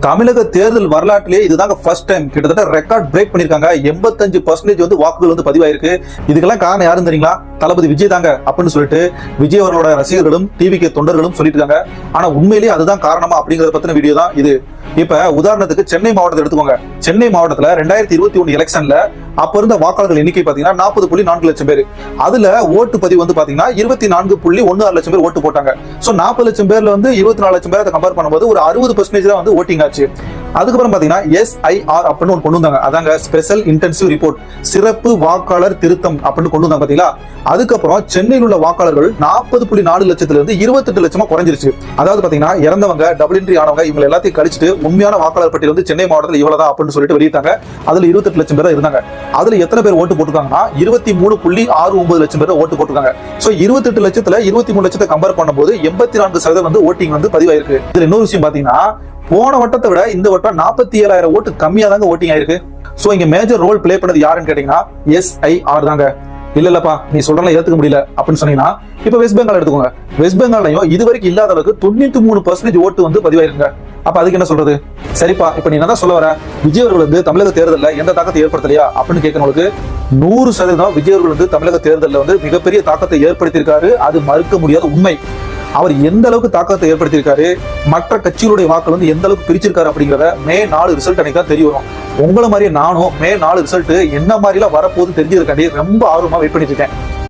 தமிழக தேர்தல் வரலாற்றிலேயே இதுதாங்க ஃபர்ஸ்ட் டைம் கிட்டத்தட்ட ரெக்கார்ட் பிரேக் பண்ணிருக்காங்க. 85% வந்து வாக்குகள் வந்து பதிவாயிருக்கு. இதுக்கெல்லாம் காரணம் யாரும் தெரியுங்களா? தளபதி விஜய் தாங்க அப்படின்னு சொல்லிட்டு விஜய் அவர்களோட ரசிகர்களும் டிவிக்கு தொண்டர்களும் சொல்லிட்டு இருக்காங்க. ஆனா உண்மையிலேயே அதுதான் காரணமா அப்படிங்கறத பத்தின வீடியோ தான் இது. இப்ப உதாரணத்துக்கு சென்னை மாவட்டத்தை எடுத்துக்கோங்க. சென்னை மாவட்டத்துல 2021 எலெக்ஷன்ல அப்ப இருந்த வாக்காளர்கள் எண்ணிக்கை பாத்தீங்கன்னா 40.4 லட்சம் பேர். அதுல ஓட்டு பதிவு வந்து பாத்தீங்கன்னா 24.16 லட்சம் பேர் ஓட்டு போட்டாங்க. சோ 40 லட்சம் பேர்ல வந்து 24 லட்சம் பேரை கம்பேர் பண்ணும்போது ஒரு 60% தான் வந்து ஓட்டிங் ஆச்சு. அதுக்கப்புறம் பாத்தீங்கன்னா SIR அப்படின்னு ஒன்று கொண்டு வந்தாங்க. அதாங்க ஸ்பெஷல் இன்டென்சிவ் ரிப்போர்ட், சிறப்பு வாக்காளர் திருத்தம் அப்படின்னு கொண்டு வந்தாங்க பாத்தீங்களா. அதுக்கப்புறம் சென்னையில் உள்ள வாக்காளர்கள் 40.4 லட்சத்துல இருந்து 28 லட்சமா குறைஞ்சிருச்சு. அதாவது பாத்தீங்கன்னா இறந்தவங்க, டபுள் என்ட்ரி ஆனவங்க, இவங்க எல்லாத்தையும் கழிச்சுட்டு உண்மையான வாக்காளர் பட்டியல் வந்து சென்னை மாவட்டத்தில் இவ்வளவுதான் அப்படின்னு சொல்லிட்டு வெளியிட்டாங்க. அதுல 28 லட்சம் பேர் தான் இருந்தாங்க. அதுல எத்தனை பேர் ஓட்டு போட்டுருக்காங்கன்னா 23.69 லட்சம் பேர் ஓட்டு போட்டுருக்காங்க. சோ 28 லட்சத்துல 23 லட்சத்தை கம்பேர் பண்ணும்போது 84% வந்து ஓட்டிங் வந்து பதிவாயிருக்கு. இதுல இன்னொரு விஷயம் பாத்தீங்கன்னா போன வட்டத்தை விட இந்த வட்டம் 47,000 ஓட்டு கம்மியா தாங்க ஓட்டிங் ஆயிருக்கு. சோ இங்க மேஜர் ரோல் பிளே பண்ணது யாருன்னு கேட்டீங்கன்னா SIR தாங்க. இல்லப்பா நீ சொல்றலாம் ஏத்துக்க முடியல அப்படின்னு சொன்னீங்கன்னா இப்ப வெஸ்ட் பெங்கால் எடுத்துக்கோங்க. வெஸ்ட் பெங்காலையும் இதுவரைக்கும் இல்லாத அளவுக்கு 93% ஓட்டு வந்து பதிவாயிருங்க. அப்ப அதுக்கு என்ன சொல்றது? சரிப்பா இப்ப நீ என்ன சொல்ல வர? விஜய் அவர்கள் வந்து தமிழக தேர்தலில் எந்த தாக்கத்தை ஏற்படுத்தலையா அப்படின்னு கேட்கறவங்களுக்கு 100% விஜய் அவர்கள் வந்து தமிழக தேர்தலில் வந்து மிகப்பெரிய தாக்கத்தை ஏற்படுத்தியிருக்காரு. அது மறுக்க முடியாத உண்மை. அவர் எந்த அளவுக்கு தாக்கத்தை ஏற்படுத்தியிருக்காரு, மற்ற கட்சிகளுடைய வாக்கள் வந்து எந்த அளவுக்கு பிரிச்சிருக்காரு அப்படிங்கிறத மே 4 ரிசல்ட் அன்னைக்கு தான் தெரிய வரும். உங்களை மாதிரியே நானும் மே 4 ரிசல்ட் என்ன மாதிரி எல்லாம் வரப்போகுது தெரிஞ்சதுக்காண்டி ரொம்ப ஆர்வமா வெயிட் பண்ணிட்டு இருக்கேன்.